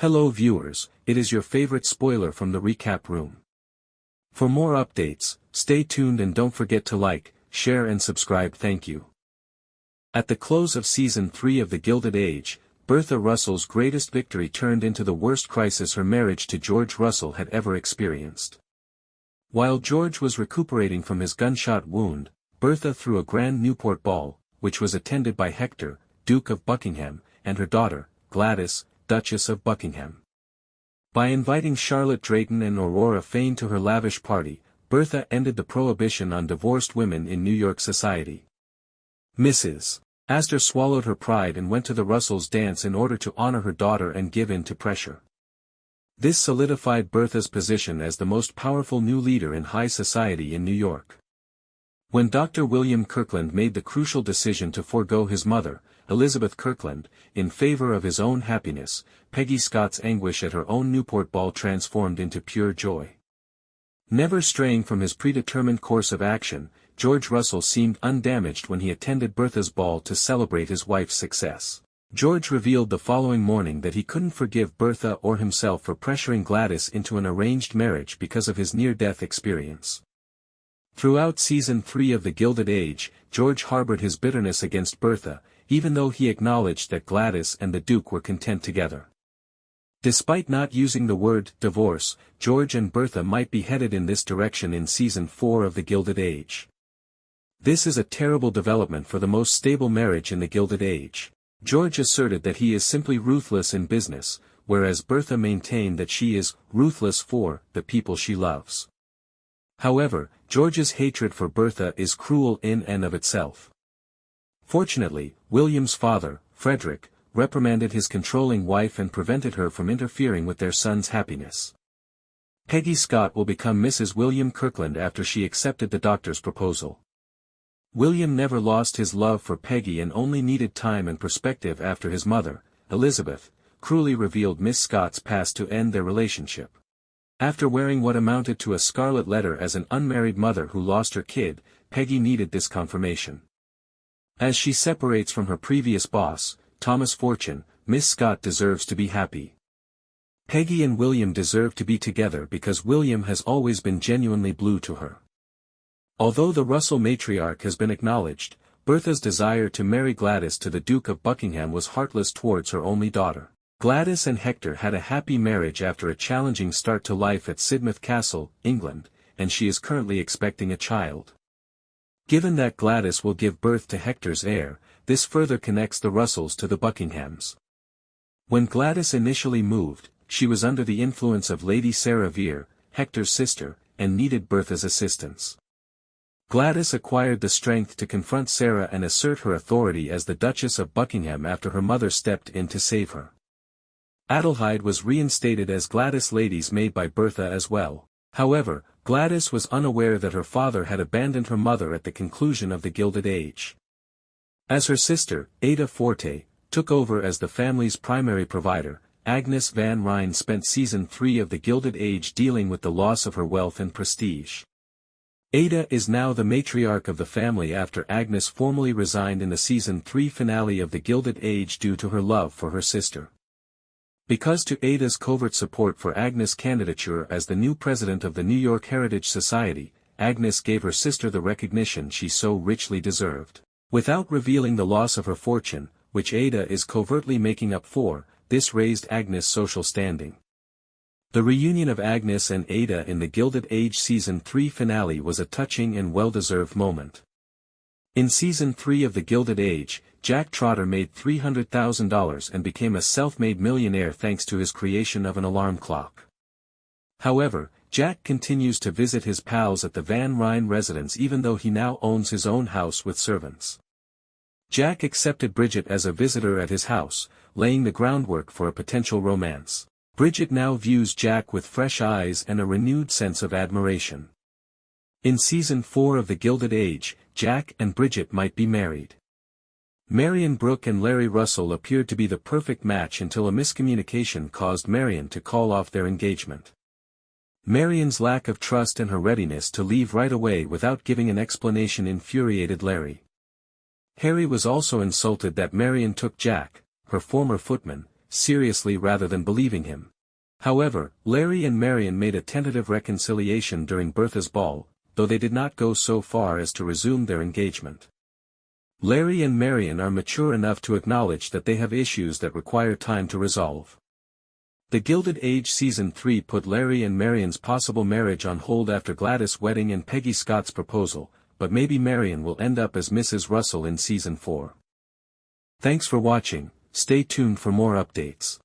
Hello viewers, it is your favorite spoiler from the recap room. For more updates, stay tuned and don't forget to like, share and subscribe. Thank you. At the close of Season 3 of The Gilded Age, Bertha Russell's greatest victory turned into the worst crisis her marriage to George Russell had ever experienced. While George was recuperating from his gunshot wound, Bertha threw a grand Newport Ball, which was attended by Hector, Duke of Buckingham, and her daughter, Gladys, Duchess of Buckingham. By inviting Charlotte Dreyton and Aurora Fane to her lavish party, Bertha ended the prohibition on divorced women in New York society. Mrs. Astor swallowed her pride and went to the Russells' dance in order to honor her daughter and give in to pressure. This solidified Bertha's position as the most powerful new leader in high society in New York. When Dr. William Kirkland made the crucial decision to forego his mother, Elizabeth Kirkland, in favor of his own happiness, Peggy Scott's anguish at her own Newport Ball transformed into pure joy. Never straying from his predetermined course of action, George Russell seemed undamaged when he attended Bertha's ball to celebrate his wife's success. George revealed the following morning that he couldn't forgive Bertha or himself for pressuring Gladys into an arranged marriage because of his near-death experience. Throughout Season 3 of The Gilded Age, George harbored his bitterness against Bertha, even though he acknowledged that Gladys and the Duke were content together. Despite not using the word divorce, George and Bertha might be headed in this direction in Season 4 of The Gilded Age. This is a terrible development for the most stable marriage in The Gilded Age. George asserted that he is simply ruthless in business, whereas Bertha maintained that she is ruthless for the people she loves. However, George's hatred for Bertha is cruel in and of itself. Fortunately, William's father, Frederick, reprimanded his controlling wife and prevented her from interfering with their son's happiness. Peggy Scott will become Mrs. William Kirkland after she accepted the doctor's proposal. William never lost his love for Peggy and only needed time and perspective after his mother, Elizabeth, cruelly revealed Miss Scott's past to end their relationship. After wearing what amounted to a scarlet letter as an unmarried mother who lost her kid, Peggy needed this confirmation. As she separates from her previous boss, Thomas Fortune, Miss Scott deserves to be happy. Peggy and William deserve to be together because William has always been genuinely blue to her. Although the Russell matriarch has been acknowledged, Bertha's desire to marry Gladys to the Duke of Buckingham was heartless towards her only daughter. Gladys and Hector had a happy marriage after a challenging start to life at Sidmouth Castle, England, and she is currently expecting a child. Given that Gladys will give birth to Hector's heir, this further connects the Russells to the Buckinghams. When Gladys initially moved, she was under the influence of Lady Sarah Vere, Hector's sister, and needed Bertha's assistance. Gladys acquired the strength to confront Sarah and assert her authority as the Duchess of Buckingham after her mother stepped in to save her. Adelheid was reinstated as Gladys' lady's maid by Bertha as well. However, Gladys was unaware that her father had abandoned her mother at the conclusion of the Gilded Age. As her sister, Ada Forte, took over as the family's primary provider, Agnes Van Ryn spent Season 3 of The Gilded Age dealing with the loss of her wealth and prestige. Ada is now the matriarch of the family after Agnes formally resigned in the Season 3 finale of The Gilded Age due to her love for her sister. Because to Ada's covert support for Agnes' candidature as the new president of the New York Heritage Society, Agnes gave her sister the recognition she so richly deserved. Without revealing the loss of her fortune, which Ada is covertly making up for, this raised Agnes' social standing. The reunion of Agnes and Ada in the Gilded Age Season 3 finale was a touching and well-deserved moment. In Season 3 of The Gilded Age, Jack Trotter made $300,000 and became a self-made millionaire thanks to his creation of an alarm clock. However, Jack continues to visit his pals at the Van Ryn residence even though he now owns his own house with servants. Jack accepted Bridget as a visitor at his house, laying the groundwork for a potential romance. Bridget now views Jack with fresh eyes and a renewed sense of admiration. In Season 4 of The Gilded Age, Jack and Bridget might be married. Marion Brooke and Larry Russell appeared to be the perfect match until a miscommunication caused Marion to call off their engagement. Marion's lack of trust and her readiness to leave right away without giving an explanation infuriated Larry. Harry was also insulted that Marion took Jack, her former footman, seriously rather than believing him. However, Larry and Marian made a tentative reconciliation during Bertha's ball, though they did not go so far as to resume their engagement. Larry and Marian are mature enough to acknowledge that they have issues that require time to resolve. The Gilded Age Season 3 put Larry and Marian's possible marriage on hold after Gladys' wedding and Peggy Scott's proposal, but maybe Marian will end up as Mrs. Russell in Season 4. Thanks for watching, stay tuned for more updates.